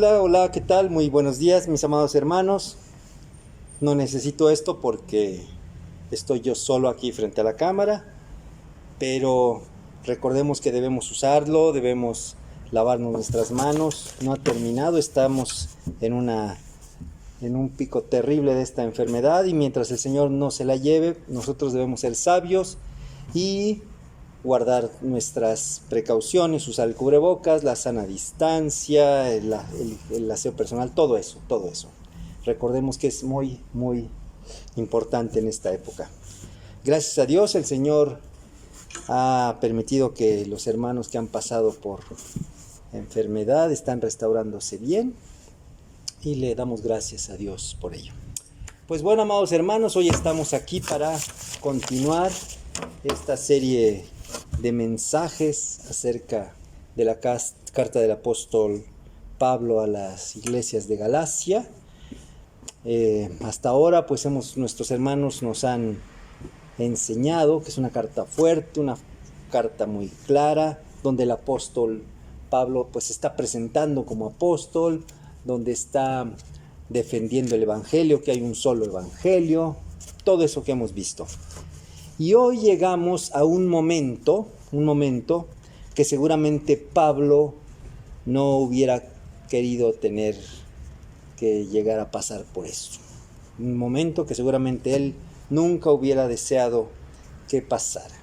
Hola, hola, ¿qué tal? Muy buenos días, mis amados hermanos. No necesito esto porque estoy yo solo aquí frente a la cámara, pero recordemos que debemos usarlo, debemos lavarnos nuestras manos. No ha terminado, estamos en un pico terrible de esta enfermedad y mientras el Señor no se la lleve, nosotros debemos ser sabios y guardar nuestras precauciones, usar el cubrebocas, la sana distancia, el aseo personal, todo eso. Recordemos que es muy, muy importante en esta época. Gracias a Dios, el Señor ha permitido que los hermanos que han pasado por enfermedad están restaurándose bien y le damos gracias a Dios por ello. Pues bueno, amados hermanos, hoy estamos aquí para continuar esta serie de mensajes acerca de la carta del apóstol Pablo a las iglesias de Galacia. Hasta ahora pues nuestros hermanos nos han enseñado que es una carta fuerte, una carta muy clara, donde el apóstol Pablo pues se está presentando como apóstol, donde está defendiendo el evangelio, que hay un solo evangelio, todo eso que hemos visto. Y hoy llegamos a un momento que seguramente Pablo no hubiera querido tener que llegar a pasar por eso. Un momento que seguramente él nunca hubiera deseado que pasara.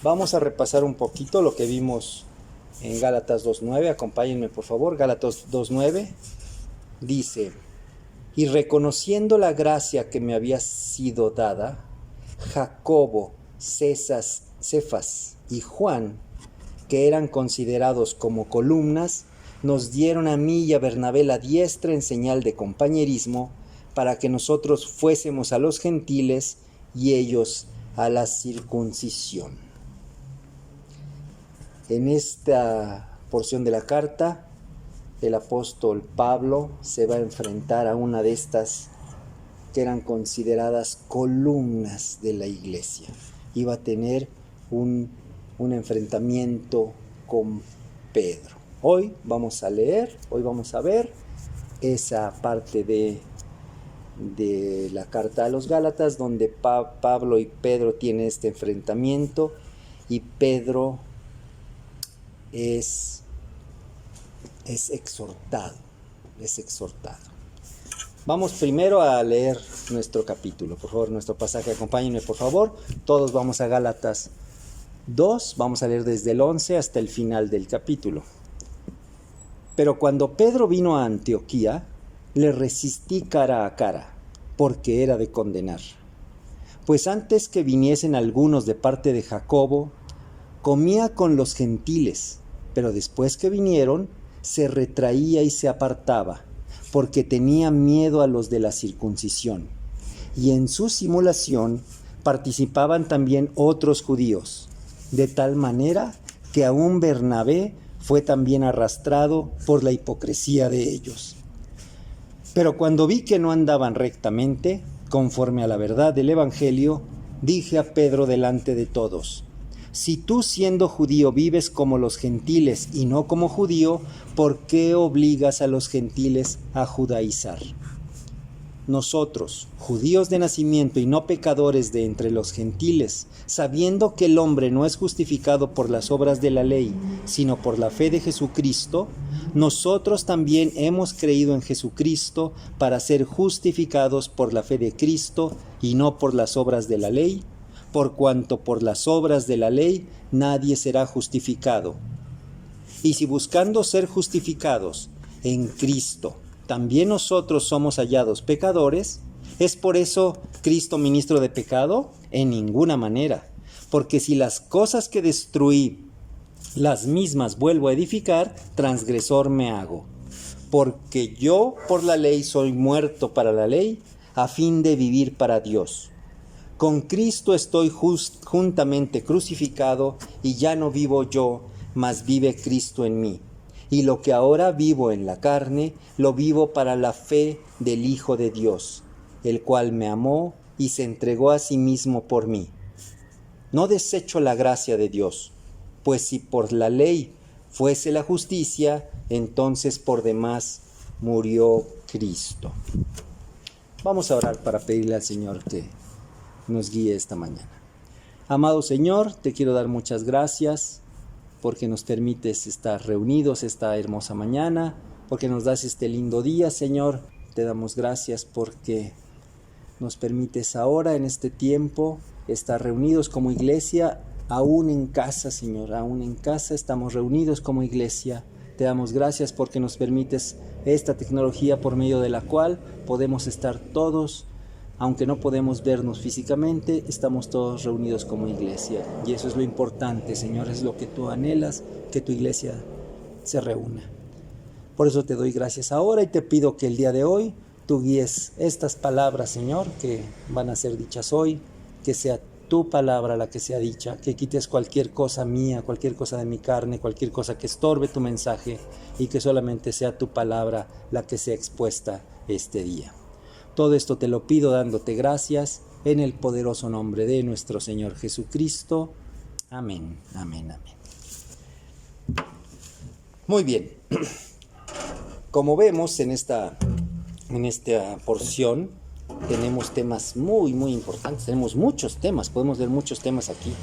Vamos a repasar un poquito lo que vimos en Gálatas 2:9. Acompáñenme por favor. Gálatas 2:9 dice: y reconociendo la gracia que me había sido dada, Jacobo, Cefas y Juan, que eran considerados como columnas, nos dieron a mí y a Bernabé la diestra en señal de compañerismo, para que nosotros fuésemos a los gentiles y ellos a la circuncisión. En esta porción de la carta, el apóstol Pablo se va a enfrentar a una de estas que eran consideradas columnas de la iglesia. Iba a tener un enfrentamiento con Pedro. Hoy vamos a ver esa parte de la carta a los Gálatas donde Pablo y Pedro tienen este enfrentamiento y Pedro es exhortado. Vamos primero a leer nuestro capítulo, por favor, nuestro pasaje. Acompáñenme, por favor. Todos vamos a Gálatas 2, vamos a leer desde el 11 hasta el final del capítulo. Pero cuando Pedro vino a Antioquía, le resistí cara a cara, porque era de condenar. Pues antes que viniesen algunos de parte de Jacobo, comía con los gentiles, pero después que vinieron, se retraía y se apartaba, porque tenía miedo a los de la circuncisión. Y en su simulación participaban también otros judíos, de tal manera que aún Bernabé fue también arrastrado por la hipocresía de ellos. Pero cuando vi que no andaban rectamente, conforme a la verdad del evangelio, dije a Pedro delante de todos: si tú siendo judío vives como los gentiles y no como judío, ¿por qué obligas a los gentiles a judaizar? Nosotros, judíos de nacimiento y no pecadores de entre los gentiles, sabiendo que el hombre no es justificado por las obras de la ley, sino por la fe de Jesucristo, nosotros también hemos creído en Jesucristo para ser justificados por la fe de Cristo y no por las obras de la ley, por cuanto por las obras de la ley nadie será justificado. Y si buscando ser justificados en Cristo, también nosotros somos hallados pecadores, ¿es por eso Cristo ministro de pecado? En ninguna manera, porque si las cosas que destruí, las mismas vuelvo a edificar, transgresor me hago. Porque yo por la ley soy muerto para la ley, a fin de vivir para Dios. Con Cristo estoy juntamente crucificado, y ya no vivo yo, mas vive Cristo en mí. Y lo que ahora vivo en la carne, lo vivo para la fe del Hijo de Dios, el cual me amó y se entregó a sí mismo por mí. No desecho la gracia de Dios, pues si por la ley fuese la justicia, entonces por demás murió Cristo. Vamos a orar para pedirle al Señor que nos guíe esta mañana. Amado Señor, te quiero dar muchas gracias porque nos permites estar reunidos esta hermosa mañana, porque nos das este lindo día, Señor. Te damos gracias porque nos permites ahora, en este tiempo, estar reunidos como iglesia, aún en casa, Señor, aún en casa estamos reunidos como iglesia. Te damos gracias porque nos permites esta tecnología por medio de la cual podemos estar todos, aunque no podemos vernos físicamente, estamos todos reunidos como iglesia. Y eso es lo importante, Señor, es lo que tú anhelas, que tu iglesia se reúna. Por eso te doy gracias ahora y te pido que el día de hoy tú guíes estas palabras, Señor, que van a ser dichas hoy, que sea tu palabra la que sea dicha, que quites cualquier cosa mía, cualquier cosa de mi carne, cualquier cosa que estorbe tu mensaje y que solamente sea tu palabra la que sea expuesta este día. Todo esto te lo pido dándote gracias en el poderoso nombre de nuestro Señor Jesucristo. Amén, amén, amén. Muy bien. Como vemos en esta porción, tenemos temas muy, muy importantes. Tenemos muchos temas, podemos ver muchos temas aquí,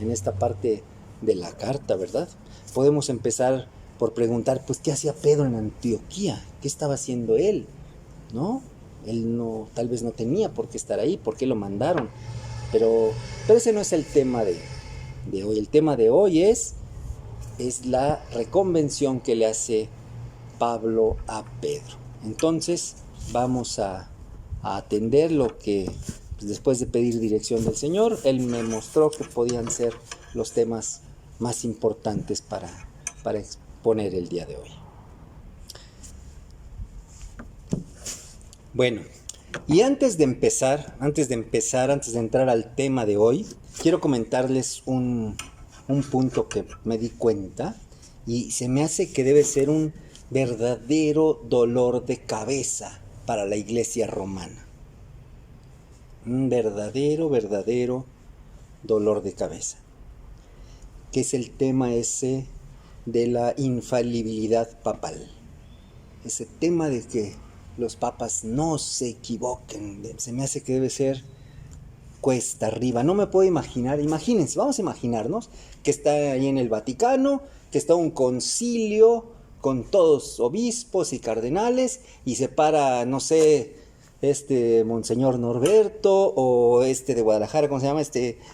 en esta parte de la carta, ¿verdad? Podemos empezar por preguntar, pues, ¿qué hacía Pedro en Antioquía? ¿Qué estaba haciendo él? ¿No? Él tal vez no tenía por qué estar ahí, por qué lo mandaron. Pero ese no es el tema de hoy. El tema de hoy es la reconvención que le hace Pablo a Pedro. Entonces vamos a atender lo que, pues, después de pedir dirección del Señor, Él me mostró que podían ser los temas más importantes para exponer el día de hoy. Bueno, y antes de entrar al tema de hoy, quiero comentarles un punto que me di cuenta y se me hace que debe ser un verdadero dolor de cabeza para la iglesia romana. Un verdadero dolor de cabeza. Que es el tema ese de la infalibilidad papal. Ese tema de que los papas no se equivoquen. Se me hace que debe ser cuesta arriba. No me puedo imaginar. Imagínense, vamos a imaginarnos que está ahí en el Vaticano, que está un concilio con todos obispos y cardenales y se para, no sé, Monseñor Norberto o de Guadalajara, ¿cómo se llama?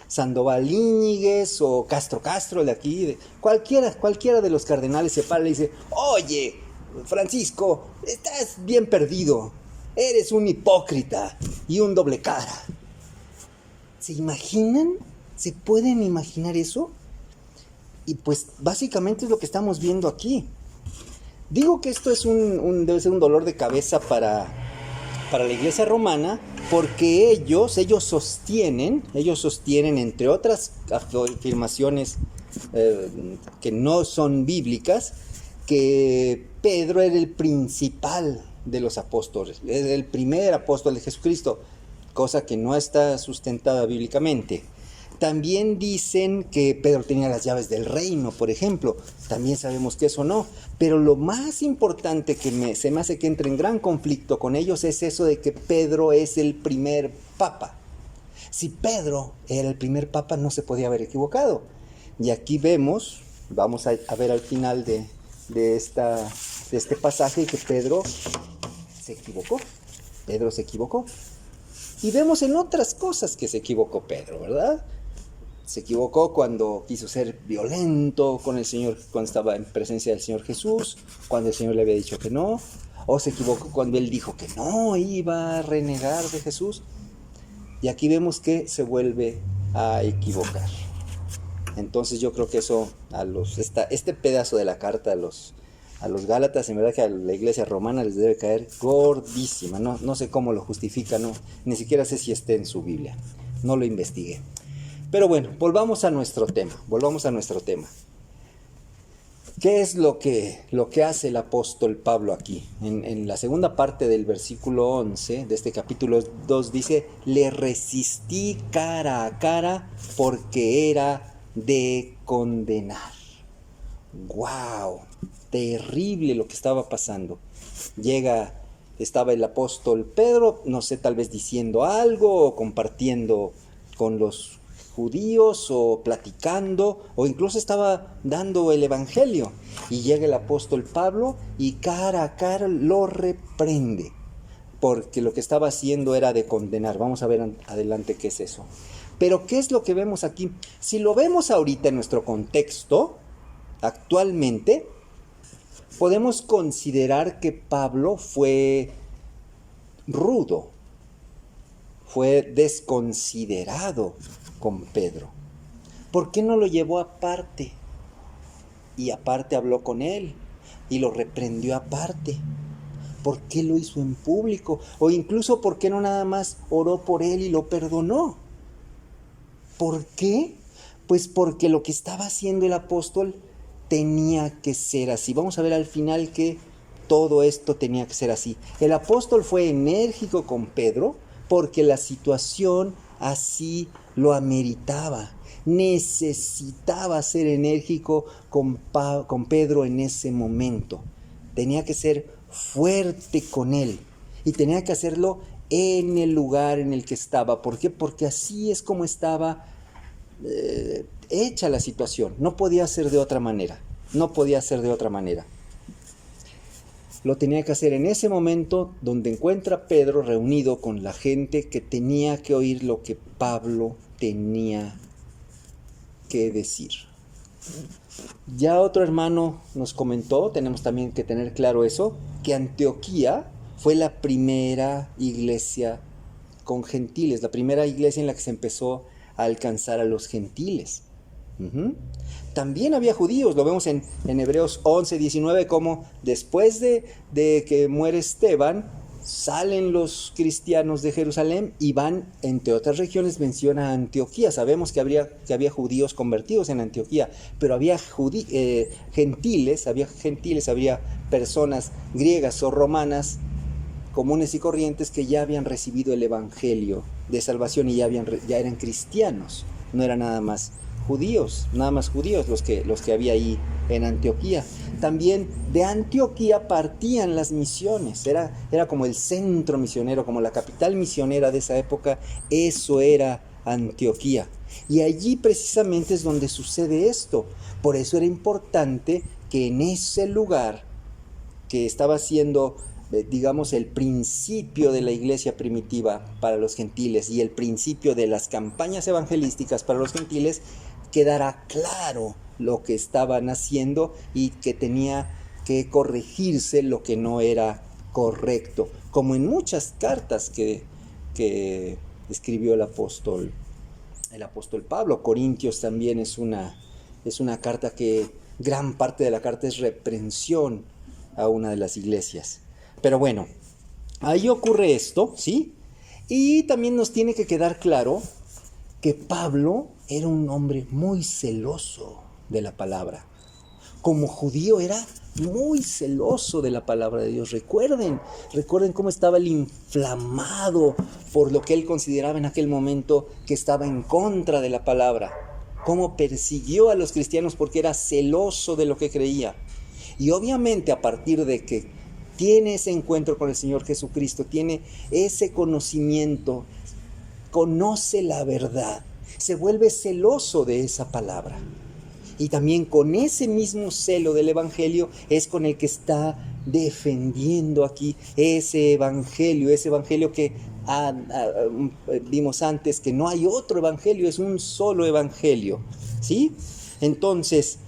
Sandoval Íñiguez o Castro de aquí, cualquiera de los cardenales se para y dice: oye, Francisco, estás bien perdido, eres un hipócrita y un doble cara. ¿Se imaginan? ¿Se pueden imaginar eso? Y pues básicamente es lo que estamos viendo aquí. Digo que esto es debe ser un dolor de cabeza para la iglesia romana, porque ellos sostienen, entre otras afirmaciones que no son bíblicas, que Pedro era el principal de los apóstoles, es el primer apóstol de Jesucristo, cosa que no está sustentada bíblicamente. También dicen que Pedro tenía las llaves del reino, por ejemplo. También sabemos que eso no. Pero lo más importante que se me hace que entre en gran conflicto con ellos es eso de que Pedro es el primer papa. Si Pedro era el primer papa, no se podía haber equivocado. Y aquí vemos, vamos a ver al final de este pasaje, que Pedro se equivocó. Pedro se equivocó. Y vemos en otras cosas que se equivocó Pedro, ¿verdad? Se equivocó cuando quiso ser violento con el Señor, cuando estaba en presencia del Señor Jesús, cuando el Señor le había dicho que no. O se equivocó cuando él dijo que no iba a renegar de Jesús. Y aquí vemos que se vuelve a equivocar. Entonces yo creo que eso este pedazo de la carta a los Gálatas, en verdad que a la iglesia romana les debe caer gordísima. No sé cómo lo justifica, ni siquiera sé si está en su Biblia. No lo investigué. Pero bueno, volvamos a nuestro tema. ¿Qué es lo que hace el apóstol Pablo aquí? En la segunda parte del versículo 11 de este capítulo 2 dice: le resistí cara a cara porque era de condenar. ¡Wow! terrible lo que estaba pasando. Estaba el apóstol Pedro, no sé, tal vez diciendo algo o compartiendo con los judíos o platicando o incluso estaba dando el evangelio, y llega el apóstol Pablo y cara a cara lo reprende porque lo que estaba haciendo era de condenar. Vamos a ver adelante qué es eso. Pero ¿qué es lo que vemos aquí? Si lo vemos ahorita en nuestro contexto, actualmente, podemos considerar que Pablo fue rudo, fue desconsiderado con Pedro. ¿Por qué no lo llevó aparte? Y aparte habló con él y lo reprendió aparte. ¿Por qué lo hizo en público? O incluso, ¿por qué no nada más oró por él y lo perdonó? ¿Por qué? Pues porque lo que estaba haciendo el apóstol tenía que ser así. Vamos a ver al final que todo esto tenía que ser así. El apóstol fue enérgico con Pedro porque la situación así lo ameritaba. Necesitaba ser enérgico con Pedro en ese momento. Tenía que ser fuerte con él y tenía que hacerlo en el lugar en el que estaba. ¿Por qué? Porque así es como estaba hecha la situación. No podía ser de otra manera. No podía ser de otra manera. Lo tenía que hacer en ese momento donde encuentra a Pedro reunido con la gente que tenía que oír lo que Pablo tenía que decir. Ya otro hermano nos comentó, tenemos también que tener claro eso, que Antioquía fue la primera iglesia con gentiles, la primera iglesia en la que se empezó a alcanzar a los gentiles. También había judíos, lo vemos en Hebreos 11, 19, como después de que muere Esteban, salen los cristianos de Jerusalén y van, entre otras regiones, menciona Antioquía. Sabemos que había judíos convertidos en Antioquía, pero había gentiles, había personas griegas o romanas comunes y corrientes que ya habían recibido el evangelio de salvación y ya eran cristianos. No eran nada más judíos los que había ahí en Antioquía. También de Antioquía partían las misiones, era como el centro misionero, como la capital misionera de esa época. Eso era Antioquía, y allí precisamente es donde sucede esto. Por eso era importante que en ese lugar que estaba siendo, digamos, el principio de la iglesia primitiva para los gentiles y el principio de las campañas evangelísticas para los gentiles, quedara claro lo que estaban haciendo y que tenía que corregirse lo que no era correcto, como en muchas cartas que escribió el apóstol Pablo. Corintios también es una carta que gran parte de la carta es reprensión a una de las iglesias. Pero bueno, ahí ocurre esto, ¿sí? Y también nos tiene que quedar claro que Pablo era un hombre muy celoso de la palabra. Como judío era muy celoso de la palabra de Dios. Recuerden cómo estaba él inflamado por lo que él consideraba en aquel momento que estaba en contra de la palabra. Cómo persiguió a los cristianos porque era celoso de lo que creía. Y obviamente a partir de que tiene ese encuentro con el Señor Jesucristo, tiene ese conocimiento, conoce la verdad, se vuelve celoso de esa palabra. Y también con ese mismo celo del evangelio es con el que está defendiendo aquí ese evangelio que vimos antes, que no hay otro evangelio, es un solo evangelio, ¿sí? Entonces,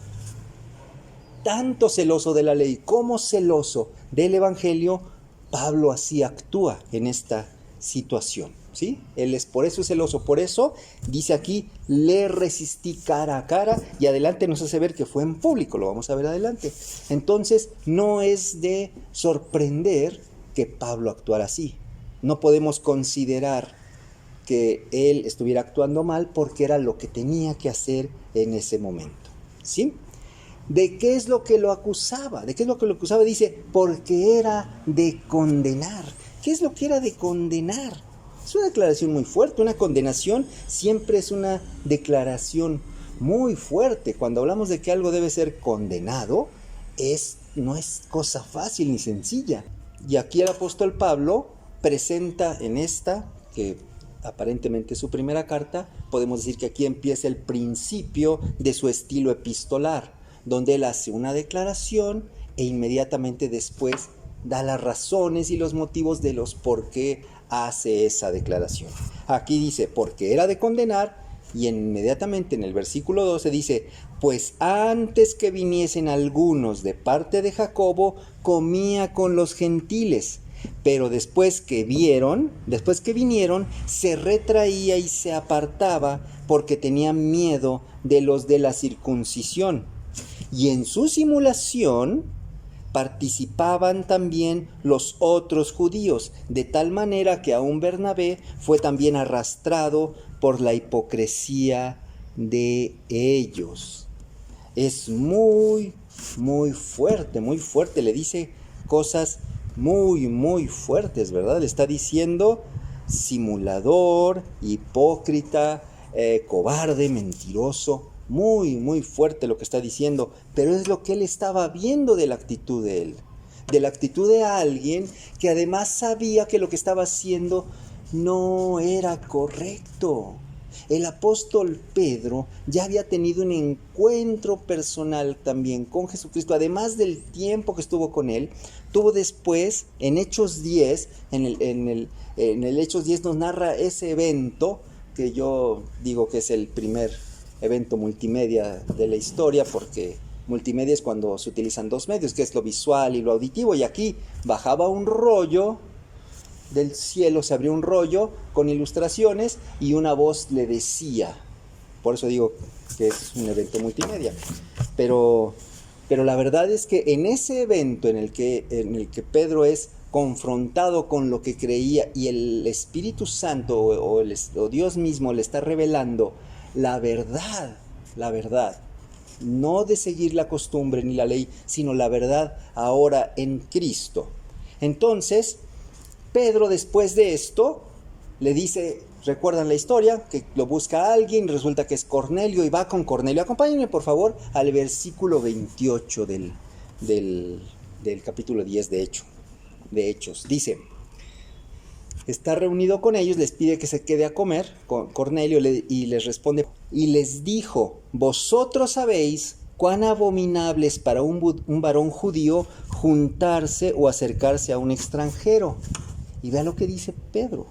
tanto celoso de la ley como celoso del evangelio, Pablo así actúa en esta situación, ¿sí? Él es por eso celoso, por eso dice aquí, le resistí cara a cara, y adelante nos hace ver que fue en público, lo vamos a ver adelante. Entonces no es de sorprender que Pablo actuara así. No podemos considerar que él estuviera actuando mal porque era lo que tenía que hacer en ese momento, ¿sí? ¿De qué es lo que lo acusaba? Dice, porque era de condenar. ¿Qué es lo que era de condenar? Es una declaración muy fuerte. Una condenación siempre es una declaración muy fuerte. Cuando hablamos de que algo debe ser condenado, es no es cosa fácil ni sencilla. Y aquí el apóstol Pablo presenta en esta, que aparentemente es su primera carta, podemos decir que aquí empieza el principio de su estilo epistolar, donde él hace una declaración e inmediatamente después da las razones y los motivos de los por qué hace esa declaración. Aquí dice, porque era de condenar, y inmediatamente en el versículo 12 dice, pues antes que viniesen algunos de parte de Jacobo, comía con los gentiles, pero después que vinieron, se retraía y se apartaba porque tenía miedo de los de la circuncisión. Y en su simulación participaban también los otros judíos, de tal manera que aún Bernabé fue también arrastrado por la hipocresía de ellos. Es muy fuerte, le dice cosas muy fuertes, ¿verdad? Le está diciendo simulador, hipócrita, cobarde, mentiroso. Muy fuerte lo que está diciendo, pero es lo que él estaba viendo de la actitud de él, de la actitud de alguien que además sabía que lo que estaba haciendo no era correcto. El apóstol Pedro ya había tenido un encuentro personal también con Jesucristo, además del tiempo que estuvo con él. Tuvo después, en Hechos 10, en el Hechos 10 nos narra ese evento, que yo digo que es el primer evento multimedia de la historia, porque multimedia es cuando se utilizan dos medios, que es lo visual y lo auditivo, y aquí bajaba un rollo del cielo, se abrió un rollo con ilustraciones y una voz le decía, por eso digo que es un evento multimedia, pero la verdad es que en ese evento en el que Pedro es confrontado con lo que creía y el Espíritu Santo o Dios mismo le está revelando la verdad, no de seguir la costumbre ni la ley, sino la verdad ahora en Cristo. Entonces, Pedro después de esto le dice, ¿recuerdan la historia? Que lo busca alguien, resulta que es Cornelio y va con Cornelio. Acompáñenme por favor al versículo 28 del capítulo 10 de Hechos. Dice, está reunido con ellos, les pide que se quede a comer, Cornelio, y les responde, y les dijo, vosotros sabéis cuán abominable es para un varón judío juntarse o acercarse a un extranjero. Y vea lo que dice Pedro.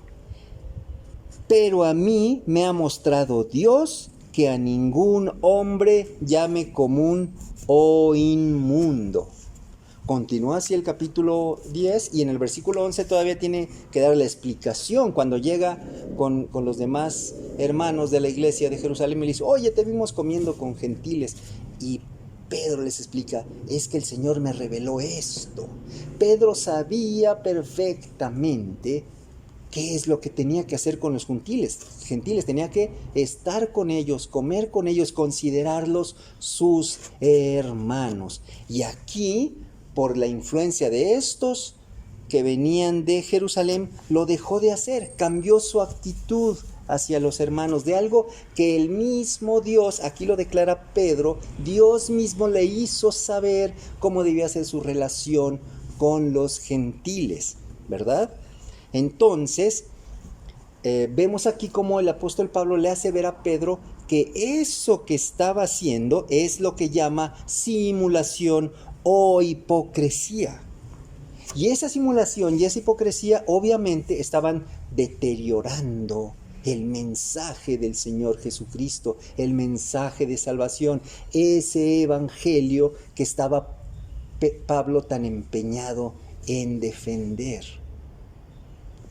Pero a mí me ha mostrado Dios que a ningún hombre llame común o inmundo. Continúa así el capítulo 10 y en el versículo 11 todavía tiene que dar la explicación cuando llega con los demás hermanos de la iglesia de Jerusalén y le dice, oye, te vimos comiendo con gentiles. Y Pedro les explica, es que el Señor me reveló esto. Pedro sabía perfectamente qué es lo que tenía que hacer con los gentiles. Tenía que estar con ellos, comer con ellos, considerarlos sus hermanos. Y aquí, por la influencia de estos que venían de Jerusalén, lo dejó de hacer, cambió su actitud hacia los hermanos, de algo que el mismo Dios, aquí lo declara Pedro, Dios mismo le hizo saber cómo debía ser su relación con los gentiles, ¿verdad? Entonces, vemos aquí cómo el apóstol Pablo le hace ver a Pedro que eso que estaba haciendo es lo que llama simulación o hipocresía. Y esa simulación y esa hipocresía obviamente estaban deteriorando el mensaje del Señor Jesucristo, el mensaje de salvación, ese evangelio que estaba Pablo tan empeñado en defender.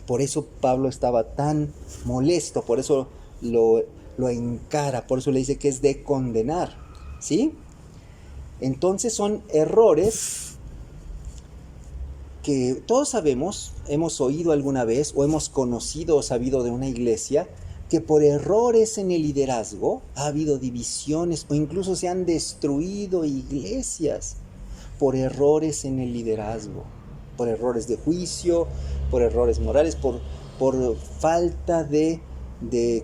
Por eso Pablo estaba tan molesto, por eso lo encara, por eso le dice que es de condenar, ¿sí? Entonces son errores que todos sabemos, hemos oído alguna vez o hemos conocido o sabido de una iglesia que por errores en el liderazgo ha habido divisiones o incluso se han destruido iglesias por errores en el liderazgo, por errores de juicio, por errores morales, por falta de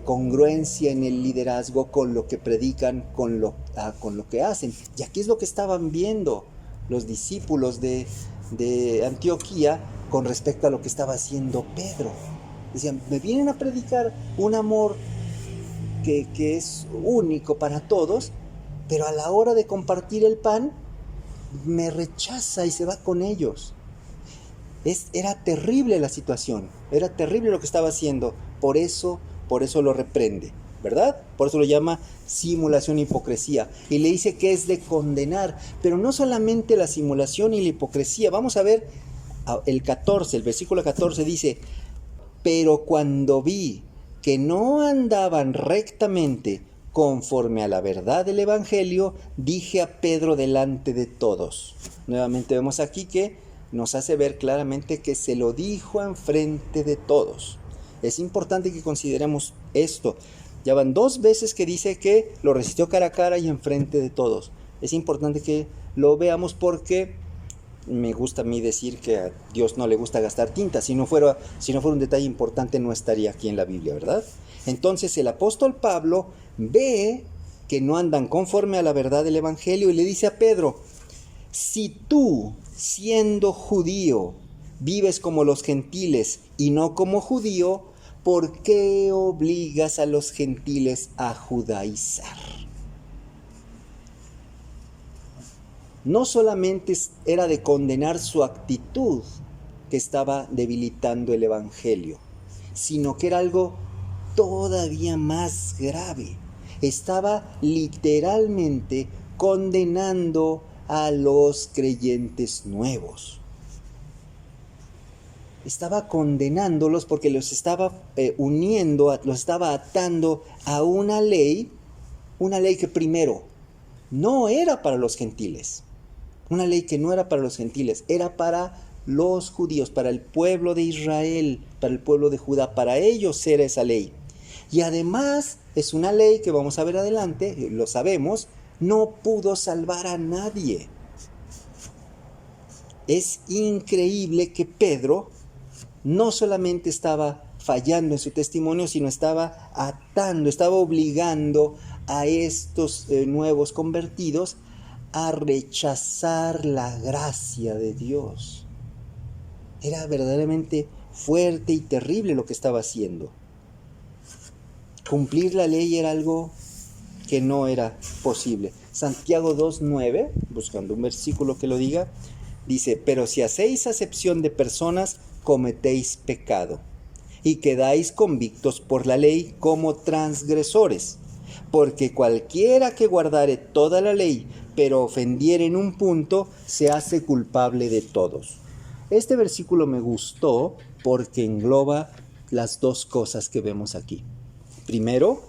congruencia en el liderazgo con lo que predican, con lo que hacen. Y aquí es lo que estaban viendo los discípulos de Antioquía con respecto a lo que estaba haciendo Pedro. Decían, me vienen a predicar un amor que es único para todos, pero a la hora de compartir el pan, me rechaza y se va con ellos. Era terrible la situación, era terrible lo que estaba haciendo, por eso lo reprende, ¿verdad? Por eso lo llama simulación e hipocresía, y le dice que es de condenar, pero no solamente la simulación y la hipocresía. Vamos a ver el versículo 14 dice, pero cuando vi que no andaban rectamente conforme a la verdad del Evangelio, dije a Pedro delante de todos. Nuevamente vemos aquí que nos hace ver claramente que se lo dijo enfrente de todos. Es importante que consideremos esto. Ya van 2 veces que dice que lo resistió cara a cara y enfrente de todos. Es importante que lo veamos porque me gusta a mí decir que a Dios no le gusta gastar tinta. Si no fuera un detalle importante, no estaría aquí en la Biblia, ¿verdad? Entonces el apóstol Pablo ve que no andan conforme a la verdad del Evangelio y le dice a Pedro, si tú, siendo judío, vives como los gentiles y no como judío, ¿por qué obligas a los gentiles a judaizar? No solamente era de condenar su actitud que estaba debilitando el Evangelio, sino que era algo todavía más grave. Estaba literalmente condenando a los creyentes nuevos. Estaba condenándolos porque los estaba uniendo, los estaba atando a una ley que primero no era para los gentiles. Una ley que no era para los gentiles, era para los judíos, para el pueblo de Israel, para el pueblo de Judá. Para ellos era esa ley. Y además es una ley que vamos a ver adelante, lo sabemos, no pudo salvar a nadie. Es increíble que Pedro no solamente estaba fallando en su testimonio, sino estaba atando, estaba obligando a estos nuevos convertidos a rechazar la gracia de Dios. Era verdaderamente fuerte y terrible lo que estaba haciendo. Cumplir la ley era algo que no era posible. Santiago 2:9, buscando un versículo que lo diga, dice, pero si hacéis acepción de personas, cometéis pecado, y quedáis convictos por la ley como transgresores. Porque cualquiera que guardare toda la ley, pero ofendiere en un punto, se hace culpable de todos. Este versículo me gustó porque engloba las 2 cosas que vemos aquí. Primero,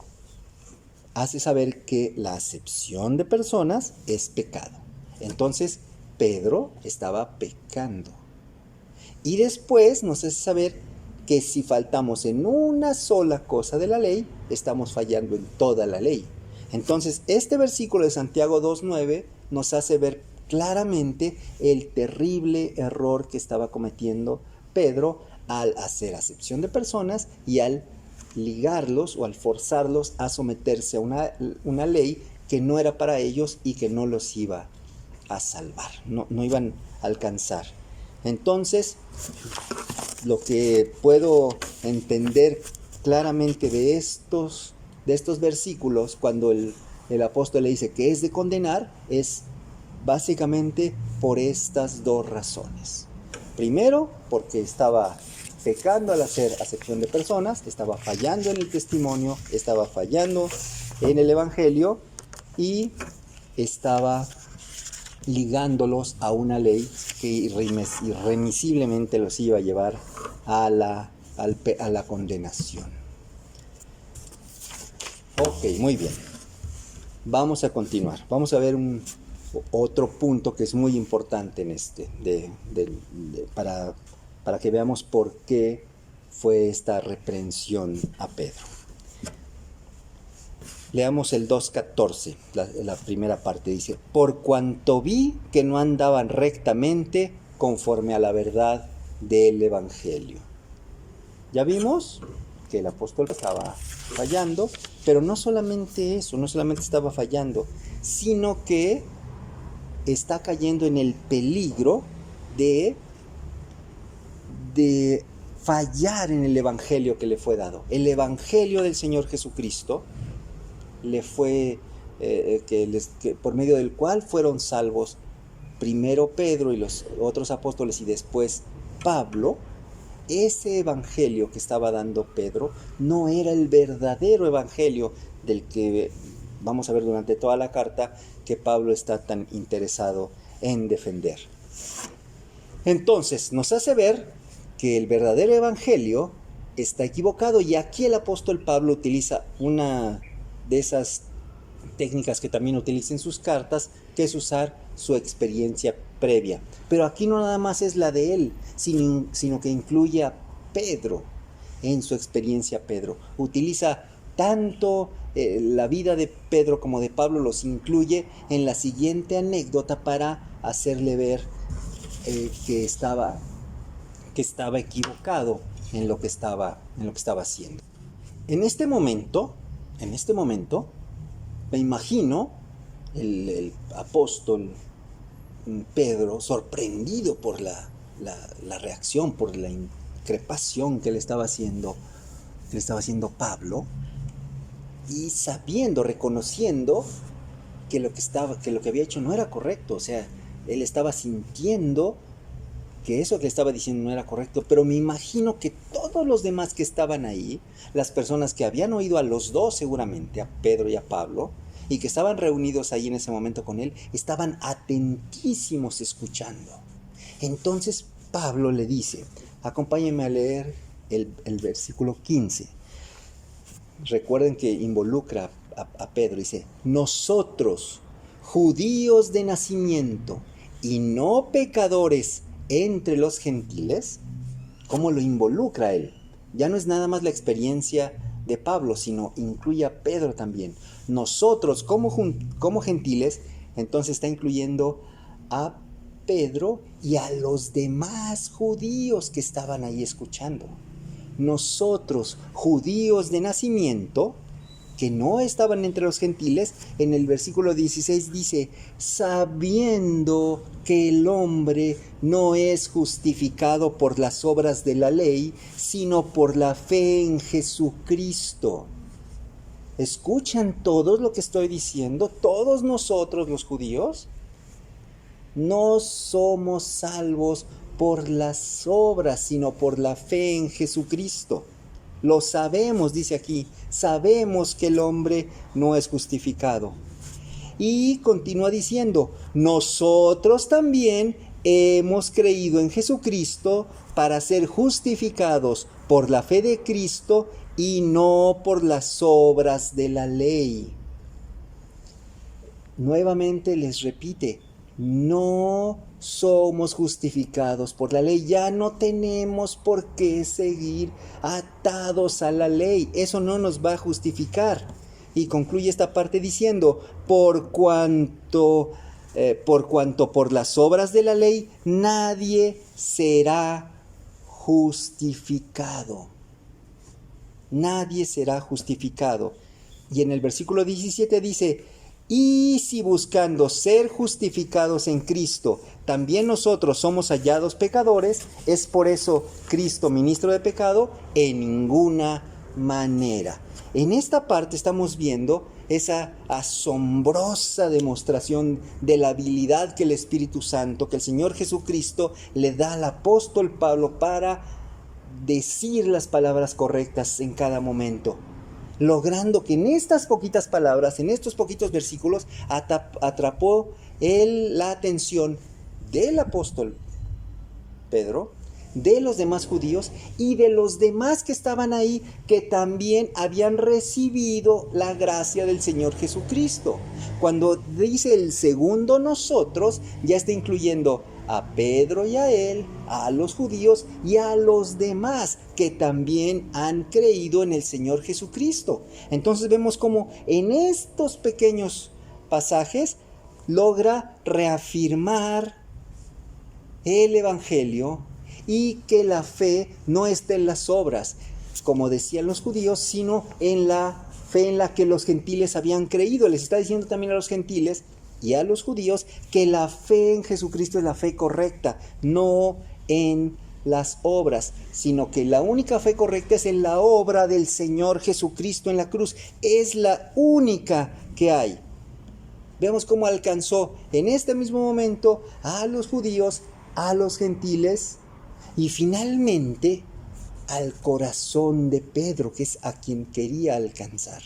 hace saber que la acepción de personas es pecado. Entonces, Pedro estaba pecando. Y después nos hace saber que si faltamos en una sola cosa de la ley, estamos fallando en toda la ley. Entonces, este versículo de Santiago 2:9 nos hace ver claramente el terrible error que estaba cometiendo Pedro al hacer acepción de personas y al ligarlos o al forzarlos a someterse a una ley que no era para ellos y que no los iba a salvar, no iban a alcanzar. Entonces, lo que puedo entender claramente de estos versículos, cuando el apóstol le dice que es de condenar, es básicamente por estas 2 razones. Primero, porque estaba pecando al hacer acepción de personas, estaba fallando en el testimonio, estaba fallando en el Evangelio y estaba ligándolos a una ley que irremisiblemente los iba a llevar a la condenación. Ok, muy bien. Vamos a continuar. Vamos a ver otro punto que es muy importante en para que veamos por qué fue esta reprensión a Pedro. Leamos el 2:14, la primera parte dice, por cuanto vi que no andaban rectamente conforme a la verdad del Evangelio. Ya vimos que el apóstol estaba fallando, pero no solamente eso, no solamente estaba fallando, sino que está cayendo en el peligro de fallar en el evangelio que le fue dado. El evangelio del Señor Jesucristo le fue, por medio del cual fueron salvos primero Pedro y los otros apóstoles y después Pablo. Ese evangelio que estaba dando Pedro no era el verdadero evangelio del que vamos a ver durante toda la carta que Pablo está tan interesado en defender. Entonces nos hace ver que el verdadero evangelio está equivocado, y aquí el apóstol Pablo utiliza una de esas técnicas que también utiliza en sus cartas, que es usar su experiencia previa. Pero aquí no nada más es la de él, sino que incluye a Pedro en su experiencia. Pedro utiliza tanto la vida de Pedro como de Pablo, los incluye en la siguiente anécdota para hacerle ver que estaba equivocado en lo que estaba haciendo. En este momento, me imagino el apóstol Pedro sorprendido por la reacción, por la increpación que le estaba haciendo Pablo, y reconociendo que lo que había hecho no era correcto. O sea, él estaba sintiendo que eso que le estaba diciendo no era correcto, pero me imagino que todos los demás que estaban ahí, las personas que habían oído a los dos seguramente, a Pedro y a Pablo, y que estaban reunidos ahí en ese momento con él, estaban atentísimos escuchando. Entonces Pablo le dice, acompáñenme a leer el versículo 15. Recuerden que involucra a Pedro, dice, nosotros, judíos de nacimiento y no pecadores entre los gentiles. ¿Cómo lo involucra él? Ya no es nada más la experiencia de Pablo, sino incluye a Pedro también. Nosotros como gentiles, entonces está incluyendo a Pedro y a los demás judíos que estaban ahí escuchando. Nosotros, judíos de nacimiento, que no estaban entre los gentiles, en el versículo 16 dice, sabiendo que el hombre no es justificado por las obras de la ley, sino por la fe en Jesucristo. ¿Escuchan todos lo que estoy diciendo? Todos nosotros los judíos no somos salvos por las obras, sino por la fe en Jesucristo. Lo sabemos, dice aquí, sabemos que el hombre no es justificado. Y continúa diciendo, nosotros también hemos creído en Jesucristo para ser justificados por la fe de Cristo y no por las obras de la ley. Nuevamente les repite, no somos justificados por la ley, ya no tenemos por qué seguir atados a la ley, eso no nos va a justificar. Y concluye esta parte diciendo, por cuanto por las obras de la ley nadie será justificado. Nadie será justificado. Y en el versículo 17 dice, y si buscando ser justificados en Cristo, también nosotros somos hallados pecadores, es por eso Cristo ministro de pecado, en ninguna manera. En esta parte estamos viendo esa asombrosa demostración de la habilidad que el Espíritu Santo, que el Señor Jesucristo le da al apóstol Pablo para decir las palabras correctas en cada momento, logrando que en estas poquitas palabras, en estos poquitos versículos, atrapó la atención del apóstol Pedro, de los demás judíos y de los demás que estaban ahí, que también habían recibido la gracia del Señor Jesucristo. Cuando dice el segundo nosotros, ya está incluyendo a Pedro y a él, a los judíos y a los demás que también han creído en el Señor Jesucristo. Entonces vemos cómo en estos pequeños pasajes logra reafirmar el evangelio y que la fe no está en las obras, como decían los judíos, sino en la fe en la que los gentiles habían creído. Les está diciendo también a los gentiles y a los judíos que la fe en Jesucristo es la fe correcta, no en las obras, sino que la única fe correcta es en la obra del Señor Jesucristo en la cruz. Es la única que hay. Veamos cómo alcanzó en este mismo momento a los judíos, a los gentiles y finalmente al corazón de Pedro, que es a quien quería alcanzar.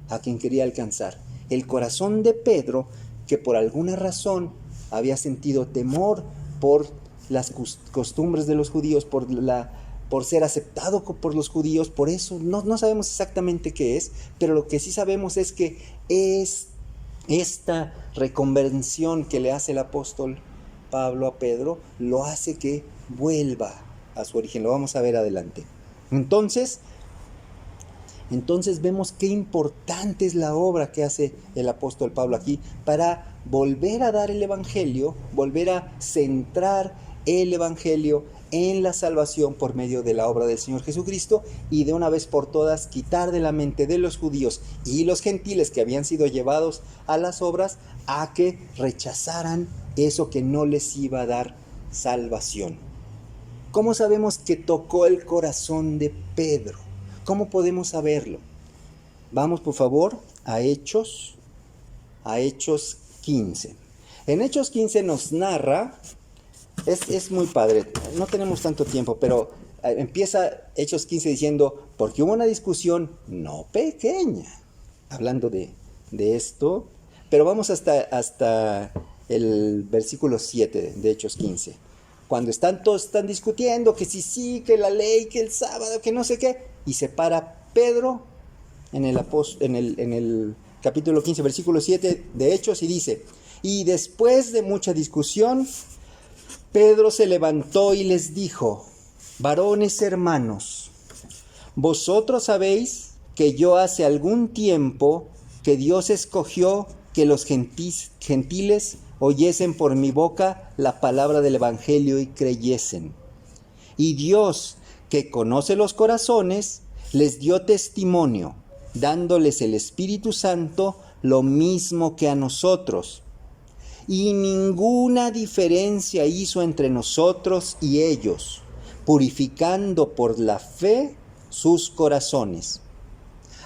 A quien quería alcanzar. El corazón de Pedro, que por alguna razón había sentido temor por las costumbres de los judíos, por ser aceptado por los judíos, por eso no sabemos exactamente qué es, pero lo que sí sabemos es que es esta reconversión que le hace el apóstol Pablo a Pedro, lo hace que vuelva a su origen. Lo vamos a ver adelante. Entonces vemos qué importante es la obra que hace el apóstol Pablo aquí para volver a dar el evangelio, volver a centrar el evangelio en la salvación por medio de la obra del Señor Jesucristo y de una vez por todas quitar de la mente de los judíos y los gentiles que habían sido llevados a las obras a que rechazaran eso que no les iba a dar salvación. ¿Cómo sabemos que tocó el corazón de Pedro? ¿Cómo podemos saberlo? Vamos por favor a Hechos 15. En Hechos 15 nos narra, es muy padre, no tenemos tanto tiempo, pero empieza Hechos 15 diciendo, porque hubo una discusión no pequeña, hablando de esto, pero vamos hasta el versículo 7 de Hechos 15. Cuando todos están discutiendo que sí, que la ley, que el sábado, que no sé qué, y se para Pedro en el capítulo 15, versículo 7 de Hechos y dice, y después de mucha discusión, Pedro se levantó y les dijo, varones hermanos, vosotros sabéis que yo hace algún tiempo que Dios escogió que los gentiles oyesen por mi boca la palabra del evangelio y creyesen. Y Dios, que conoce los corazones, les dio testimonio, dándoles el Espíritu Santo lo mismo que a nosotros. Y ninguna diferencia hizo entre nosotros y ellos, purificando por la fe sus corazones.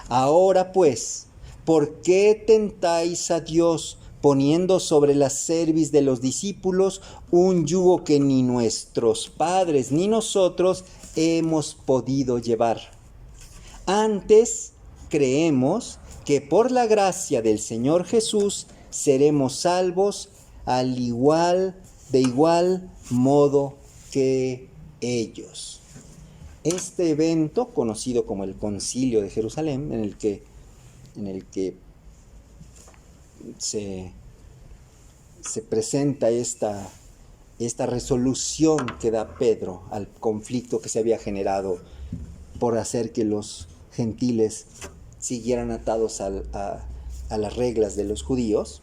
Ahora pues, ¿por qué tentáis a Dios poniendo sobre la cerviz de los discípulos un yugo que ni nuestros padres ni nosotros hemos podido llevar? Antes creemos que por la gracia del Señor Jesús seremos salvos de igual modo que ellos. Este evento, conocido como el Concilio de Jerusalén, en el que se presenta esta resolución que da Pedro al conflicto que se había generado por hacer que los gentiles siguieran atados a las reglas de los judíos,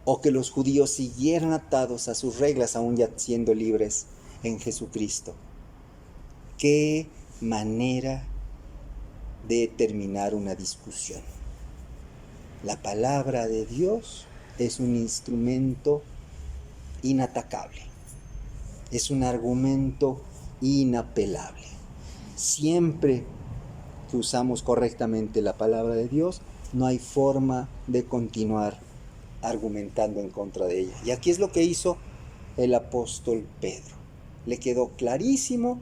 o que los judíos siguieran atados a sus reglas aún ya siendo libres en Jesucristo. Qué manera de terminar una discusión. La palabra de Dios es un instrumento inatacable, es un argumento inapelable. Siempre que usamos correctamente la palabra de Dios, no hay forma de continuar argumentando en contra de ella. Y aquí es lo que hizo el apóstol Pedro. Le quedó clarísimo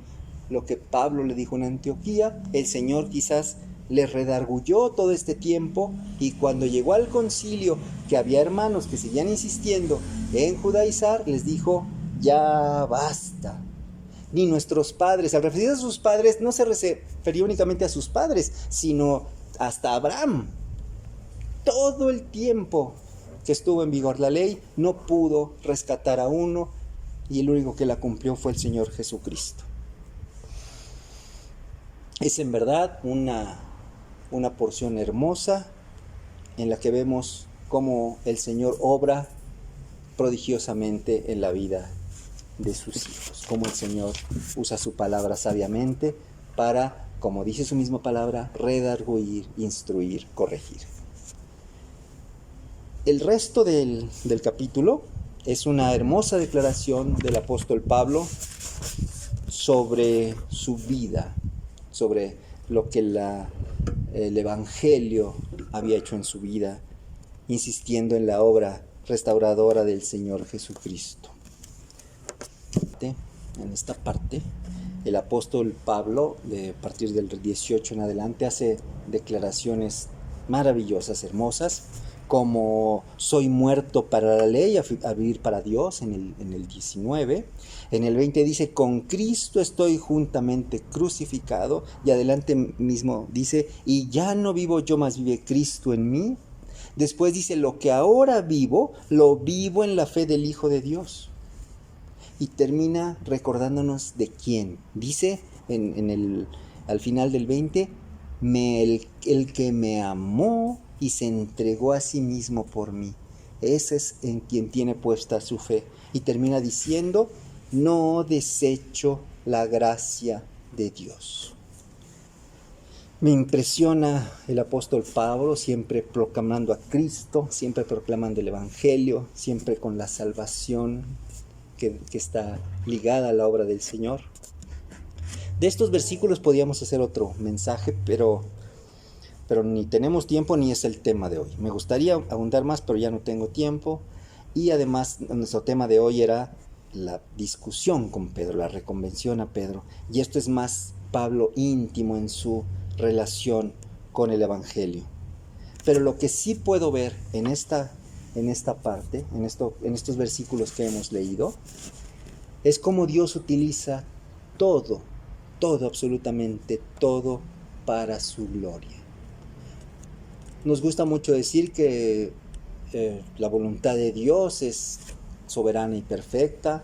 lo que Pablo le dijo en Antioquía. El Señor quizás le redargulló todo este tiempo, y cuando llegó al concilio, que había hermanos que seguían insistiendo en judaizar, les dijo, ya basta. Ni nuestros padres, al referirse a sus padres, no se refería únicamente a sus padres, sino hasta Abraham. Todo el tiempo que estuvo en vigor la ley, no pudo rescatar a uno, y el único que la cumplió fue el Señor Jesucristo. Es en verdad una porción hermosa en la que vemos cómo el Señor obra prodigiosamente en la vida de sus hijos, cómo el Señor usa su palabra sabiamente para, como dice su misma palabra, redarguir, instruir, corregir. El resto del capítulo es una hermosa declaración del apóstol Pablo sobre su vida, sobre lo que el Evangelio había hecho en su vida, insistiendo en la obra restauradora del Señor Jesucristo. En esta parte, el apóstol Pablo, de partir del 18 en adelante, hace declaraciones maravillosas, hermosas, como soy muerto para la ley, a vivir para Dios, en el 19. En el 20 dice, con Cristo estoy juntamente crucificado, y adelante mismo dice, y ya no vivo yo, mas vive Cristo en mí. Después dice, lo que ahora vivo, lo vivo en la fe del Hijo de Dios. Y termina recordándonos de quién. Dice al final del 20, el que me amó y se entregó a sí mismo por mí. Ese es en quien tiene puesta su fe. Y termina diciendo, no desecho la gracia de Dios. Me impresiona el apóstol Pablo, siempre proclamando a Cristo, siempre proclamando el Evangelio, siempre con la salvación que está ligada a la obra del Señor. De estos versículos podíamos hacer otro mensaje, pero ni tenemos tiempo ni es el tema de hoy. Me gustaría abundar más, pero ya no tengo tiempo. Y además nuestro tema de hoy era la discusión con Pedro, la reconvención a Pedro. Y esto es más Pablo íntimo en su relación con el Evangelio. Pero lo que sí puedo ver en esta parte, en estos versículos que hemos leído, es cómo Dios utiliza todo, absolutamente todo, para su gloria. Nos gusta mucho decir que la voluntad de Dios es soberana y perfecta,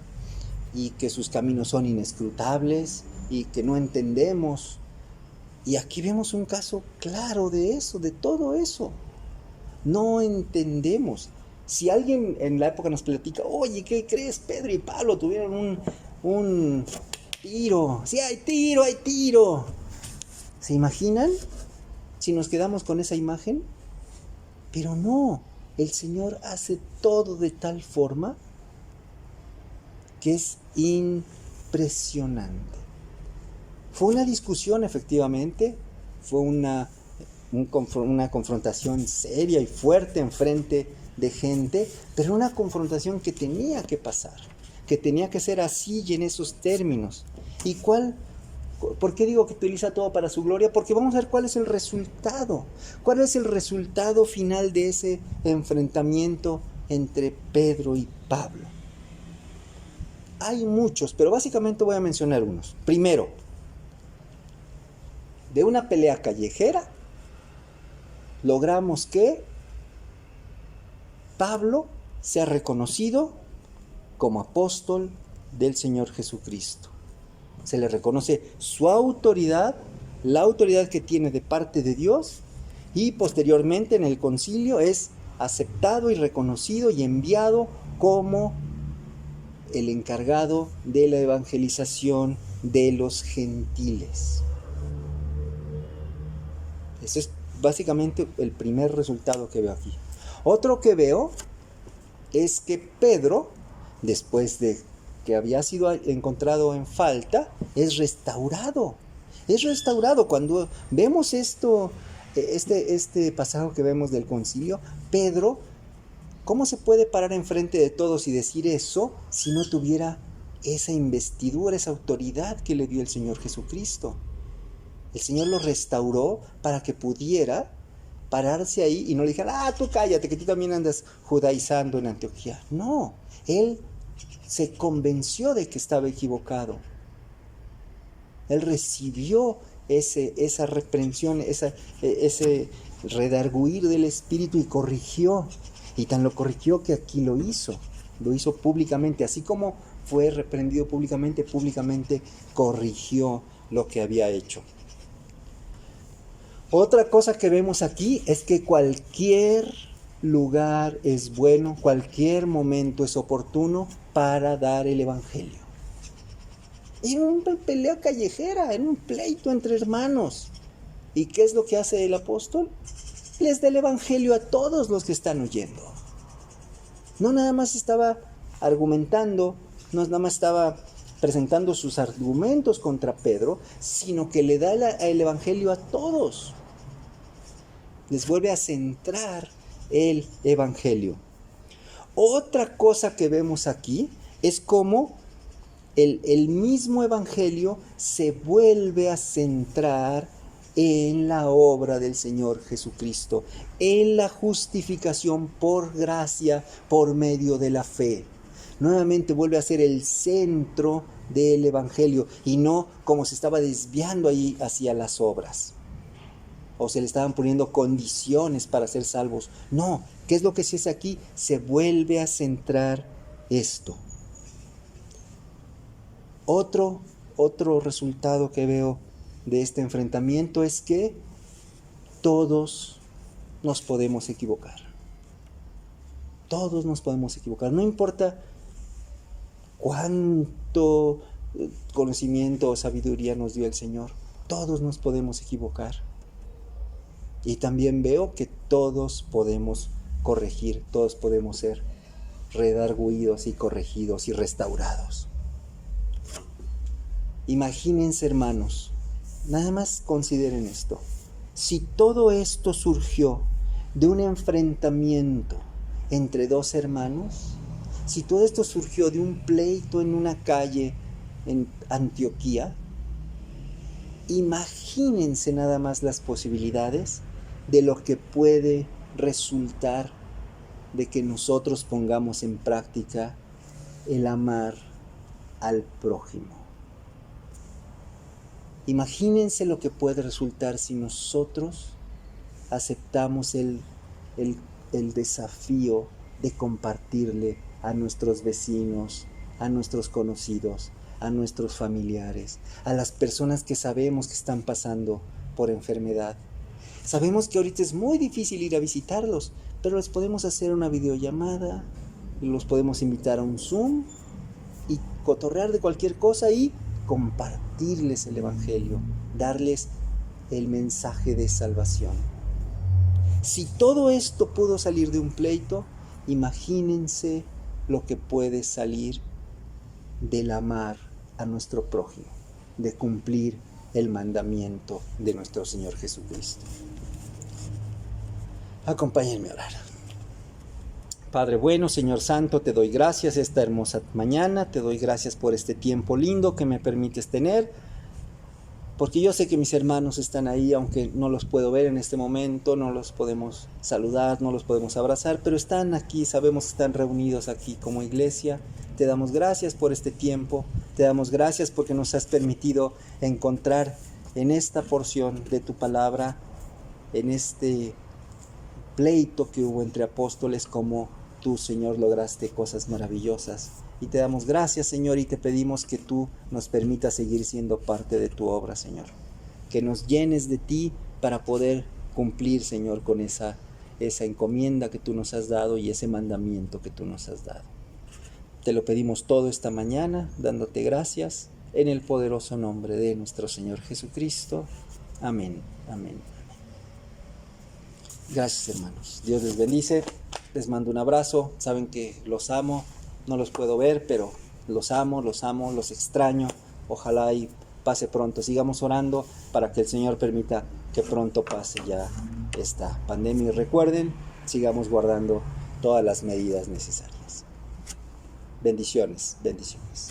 y que sus caminos son inescrutables, y que no entendemos. Y aquí vemos un caso claro de eso, de todo eso. No entendemos. Si alguien en la época nos platica, oye, ¿qué crees? Pedro y Pablo tuvieron un tiro. Sí, hay tiro. ¿Se imaginan? Si nos quedamos con esa imagen. Pero no, el Señor hace todo de tal forma que es impresionante. Fue una discusión, efectivamente, fue una confrontación seria y fuerte enfrente de gente, pero una confrontación que tenía que pasar, que tenía que ser así y en esos términos. ¿Y por qué digo que utiliza todo para su gloria? Porque vamos a ver cuál es el resultado. ¿Cuál es el resultado final de ese enfrentamiento entre Pedro y Pablo? Hay muchos, pero básicamente voy a mencionar unos. Primero, de una pelea callejera, logramos que Pablo sea reconocido como apóstol del Señor Jesucristo. Se le reconoce su autoridad, la autoridad que tiene de parte de Dios, y posteriormente en el concilio es aceptado y reconocido y enviado como el encargado de la evangelización de los gentiles. Ese es básicamente el primer resultado que veo aquí. Otro que veo es que Pedro, después de que había sido encontrado en falta, es restaurado. Es restaurado. Cuando vemos esto, este pasaje que vemos del concilio, Pedro, ¿cómo se puede parar enfrente de todos y decir eso si no tuviera esa investidura, esa autoridad que le dio el Señor Jesucristo? El Señor lo restauró para que pudiera pararse ahí y no le dijera, tú cállate, que tú también andas judaizando en Antioquía. No, él se convenció de que estaba equivocado. Él recibió esa reprensión, ese redarguir del Espíritu y corrigió. Y tan lo corrigió que aquí lo hizo públicamente. Así como fue reprendido públicamente corrigió lo que había hecho. Otra cosa que vemos aquí es que cualquier lugar es bueno, cualquier momento es oportuno para dar el Evangelio. En una pelea callejera, en un pleito entre hermanos. ¿Y qué es lo que hace el apóstol? Les da el Evangelio a todos los que están huyendo. No nada más estaba argumentando, no nada más estaba presentando sus argumentos contra Pedro, sino que le da el evangelio a todos. Les vuelve a centrar el evangelio. Otra cosa que vemos aquí es cómo el mismo evangelio se vuelve a centrar en la obra del Señor Jesucristo, en la justificación por gracia por medio de la fe. Nuevamente vuelve a ser el centro del evangelio y no como se estaba desviando ahí hacia las obras o se le estaban poniendo condiciones para ser salvos. No, ¿qué es lo que se hace aquí? Se vuelve a centrar esto. Otro resultado que veo de este enfrentamiento es que todos nos podemos equivocar. Todos nos podemos equivocar. No importa cuánto conocimiento o sabiduría nos dio el Señor. Todos nos podemos equivocar. Y también veo que todos podemos corregir. Todos podemos ser redarguidos y corregidos y restaurados. Imagínense, hermanos, nada más consideren esto. Si todo esto surgió de un enfrentamiento entre dos hermanos, si todo esto surgió de un pleito en una calle en Antioquía, imagínense nada más las posibilidades de lo que puede resultar de que nosotros pongamos en práctica el amar al prójimo. Imagínense lo que puede resultar si nosotros aceptamos el desafío de compartirle a nuestros vecinos, a nuestros conocidos, a nuestros familiares, a las personas que sabemos que están pasando por enfermedad. Sabemos que ahorita es muy difícil ir a visitarlos, pero les podemos hacer una videollamada, los podemos invitar a un Zoom y cotorrear de cualquier cosa y compartirles el evangelio, darles el mensaje de salvación. Si todo esto pudo salir de un pleito, imagínense lo que puede salir del amar a nuestro prójimo, de cumplir el mandamiento de nuestro Señor Jesucristo. Acompáñenme a orar. Padre bueno, Señor Santo, te doy gracias esta hermosa mañana, te doy gracias por este tiempo lindo que me permites tener, porque yo sé que mis hermanos están ahí, aunque no los puedo ver en este momento, no los podemos saludar, no los podemos abrazar, pero están aquí, sabemos que están reunidos aquí como iglesia. Te damos gracias por este tiempo, te damos gracias porque nos has permitido encontrar en esta porción de tu palabra, en este pleito que hubo entre apóstoles, como tú, Señor, lograste cosas maravillosas. Y te damos gracias, Señor, y te pedimos que tú nos permitas seguir siendo parte de tu obra, Señor. Que nos llenes de ti para poder cumplir, Señor, con esa encomienda que tú nos has dado y ese mandamiento que tú nos has dado. Te lo pedimos todo esta mañana, dándote gracias, en el poderoso nombre de nuestro Señor Jesucristo. Amén, amén. Gracias, hermanos. Dios les bendice. Les mando un abrazo. Saben que los amo. No los puedo ver, pero los amo, los extraño. Ojalá y pase pronto. Sigamos orando para que el Señor permita que pronto pase ya esta pandemia. Y recuerden, sigamos guardando todas las medidas necesarias. Bendiciones, bendiciones.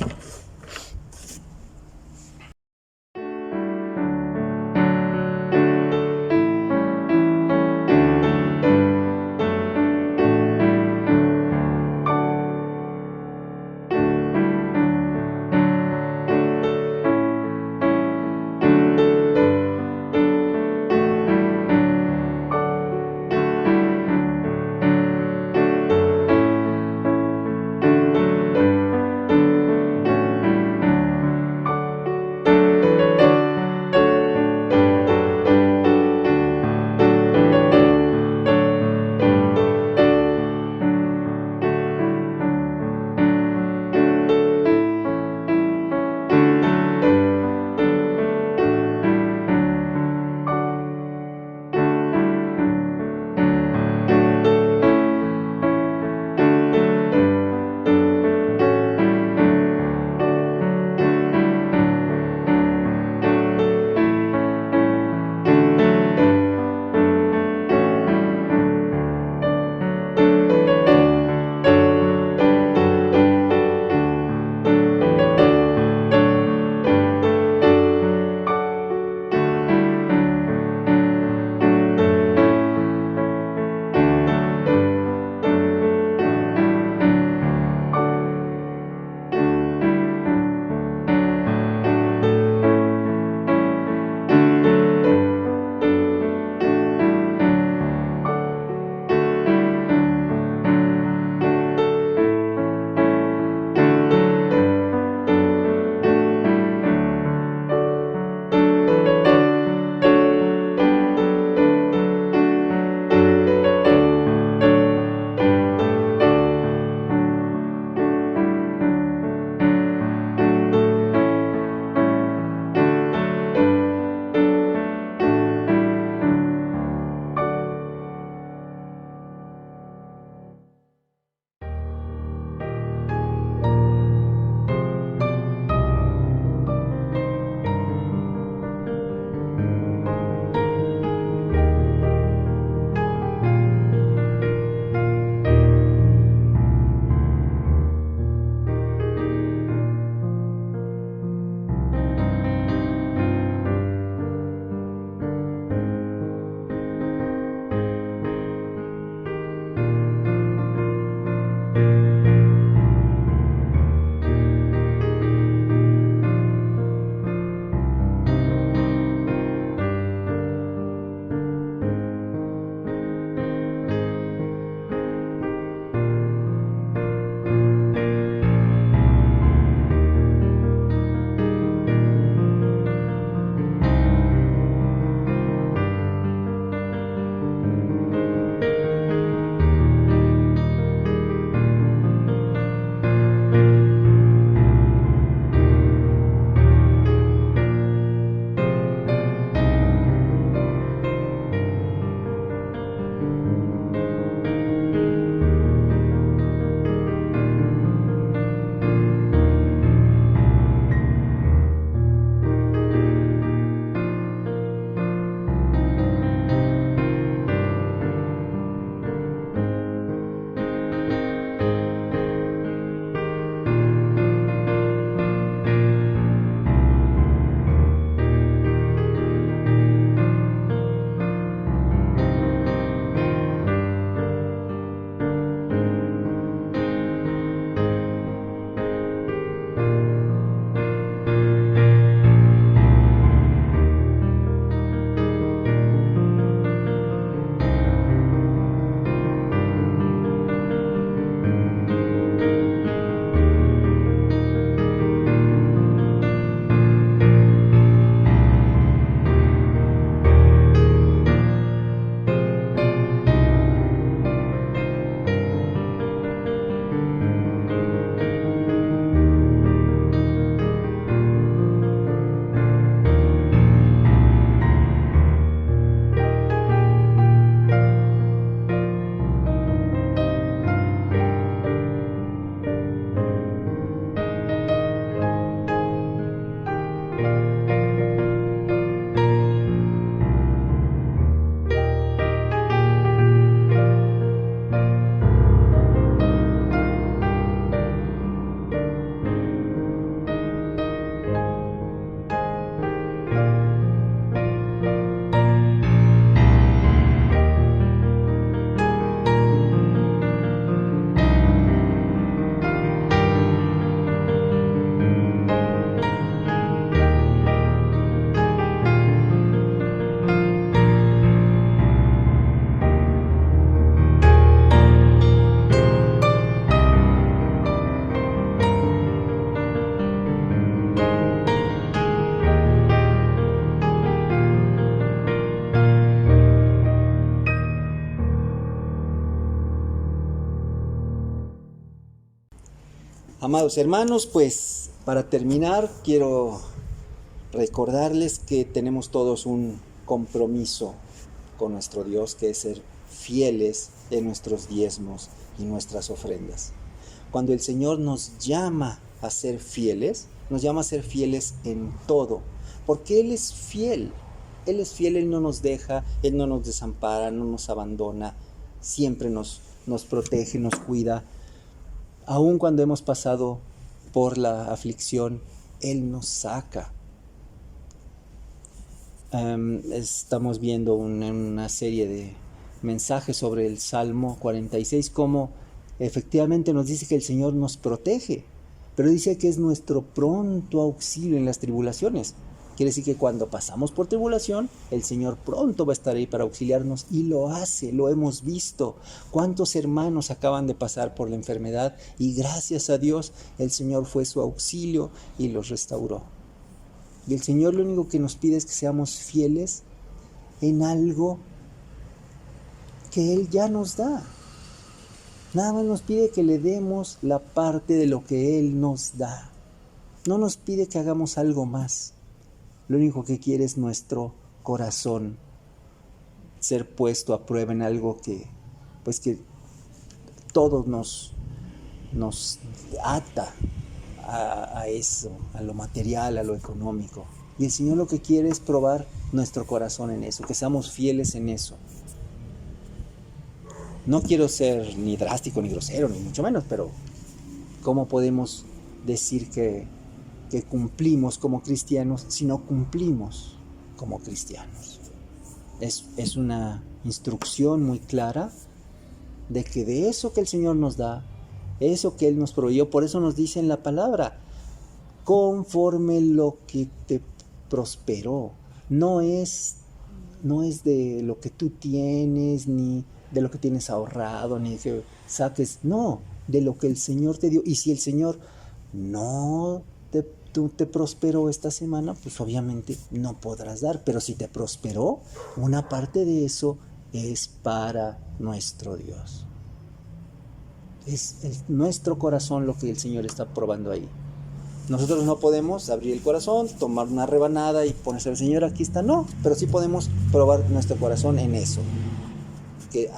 Amados hermanos, pues para terminar quiero recordarles que tenemos todos un compromiso con nuestro Dios, que es ser fieles en nuestros diezmos y nuestras ofrendas. Cuando el Señor nos llama a ser fieles, nos llama a ser fieles en todo, porque Él es fiel. Él es fiel, Él no nos deja, Él no nos desampara, no nos abandona, siempre nos protege, nos cuida. Aun cuando hemos pasado por la aflicción, Él nos saca. Estamos viendo una serie de mensajes sobre el Salmo 46, como efectivamente nos dice que el Señor nos protege, pero dice que es nuestro pronto auxilio en las tribulaciones. Quiere decir que cuando pasamos por tribulación, el Señor pronto va a estar ahí para auxiliarnos, y lo hace, lo hemos visto. ¿Cuántos hermanos acaban de pasar por la enfermedad y gracias a Dios el Señor fue su auxilio y los restauró? Y el Señor lo único que nos pide es que seamos fieles en algo que Él ya nos da. Nada más nos pide que le demos la parte de lo que Él nos da. No nos pide que hagamos algo más. Lo único que quiere es nuestro corazón ser puesto a prueba en algo que todo nos ata a eso, a lo material, a lo económico. Y el Señor lo que quiere es probar nuestro corazón en eso, que seamos fieles en eso. No quiero ser ni drástico, ni grosero, ni mucho menos, pero ¿cómo podemos decir que cumplimos como cristianos si no cumplimos como cristianos? Es una instrucción muy clara de que de eso que el Señor nos da, eso que Él nos proveyó, por eso nos dice en la palabra, conforme lo que te prosperó. No es de lo que tú tienes, ni de lo que tienes ahorrado, ni que saques, no, de lo que el Señor te dio. Y si el Señor no te prosperó esta semana, pues obviamente no podrás dar, pero si te prosperó, una parte de eso es para nuestro Dios. Es nuestro corazón lo que el Señor está probando ahí. Nosotros no podemos abrir el corazón, tomar una rebanada y ponerse al Señor, aquí está, no, pero sí podemos probar nuestro corazón en eso, que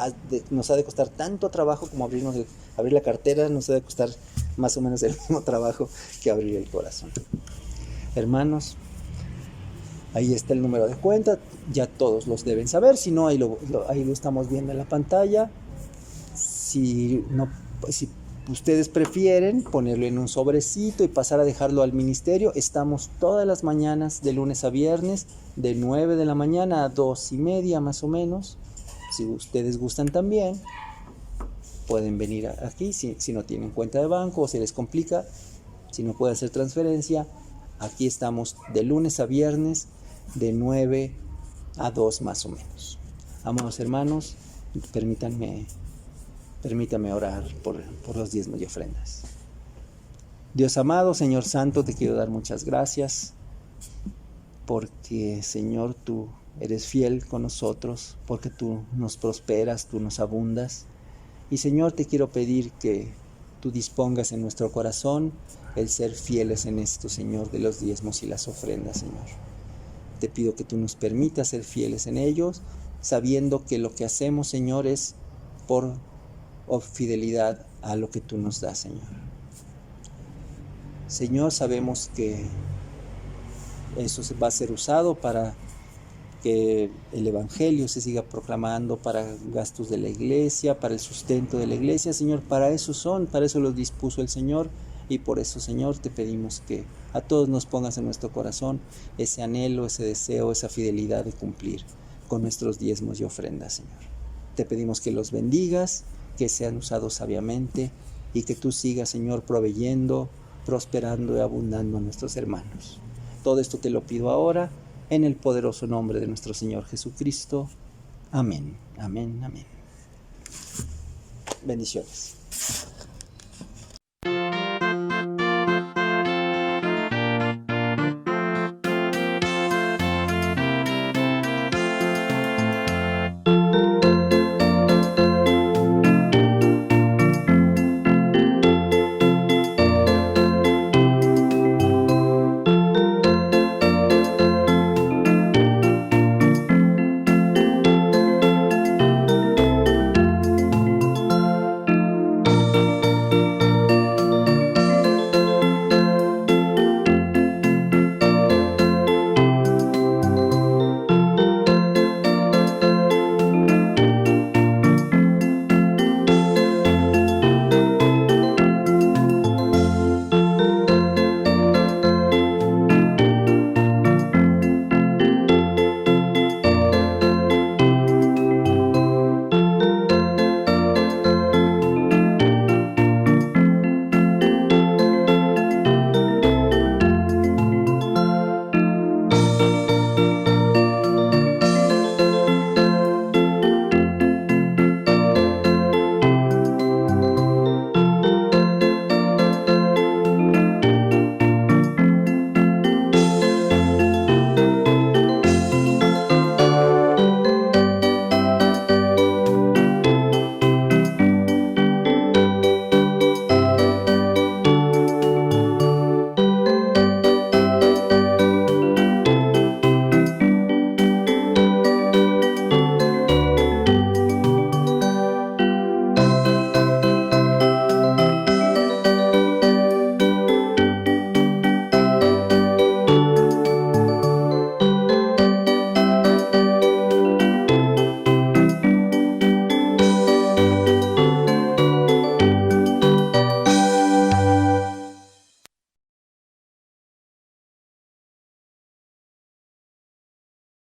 nos ha de costar tanto trabajo como abrir la cartera, nos ha de costar más o menos el mismo trabajo que abrir el corazón. Hermanos, ahí está el número de cuenta, ya todos los deben saber, si no, ahí lo estamos viendo en la pantalla. Si ustedes prefieren ponerlo en un sobrecito y pasar a dejarlo al ministerio, estamos todas las mañanas de lunes a viernes, de 9 de la mañana a 2:30 más o menos. Si ustedes gustan también, pueden venir aquí, si no tienen cuenta de banco o se les complica, si no pueden hacer transferencia, aquí estamos de lunes a viernes, de 9 a 2 más o menos. Amados hermanos, permítanme orar por los diezmos y ofrendas. Dios amado, Señor Santo, te quiero dar muchas gracias, porque Señor, tú eres fiel con nosotros, porque tú nos prosperas, tú nos abundas. Y Señor, te quiero pedir que tú dispongas en nuestro corazón el ser fieles en esto, Señor, de los diezmos y las ofrendas, Señor. Te pido que tú nos permitas ser fieles en ellos, sabiendo que lo que hacemos, Señor, es por fidelidad a lo que tú nos das, Señor. Señor, sabemos que eso va a ser usado para que el Evangelio se siga proclamando, para gastos de la iglesia, para el sustento de la iglesia, Señor. Para eso los dispuso el Señor, y por eso, Señor, te pedimos que a todos nos pongas en nuestro corazón ese anhelo, ese deseo, esa fidelidad de cumplir con nuestros diezmos y ofrendas, Señor. Te pedimos que los bendigas, que sean usados sabiamente, y que tú sigas, Señor, proveyendo, prosperando y abundando a nuestros hermanos. Todo esto te lo pido ahora, en el poderoso nombre de nuestro Señor Jesucristo. Amén, amén, amén. Bendiciones.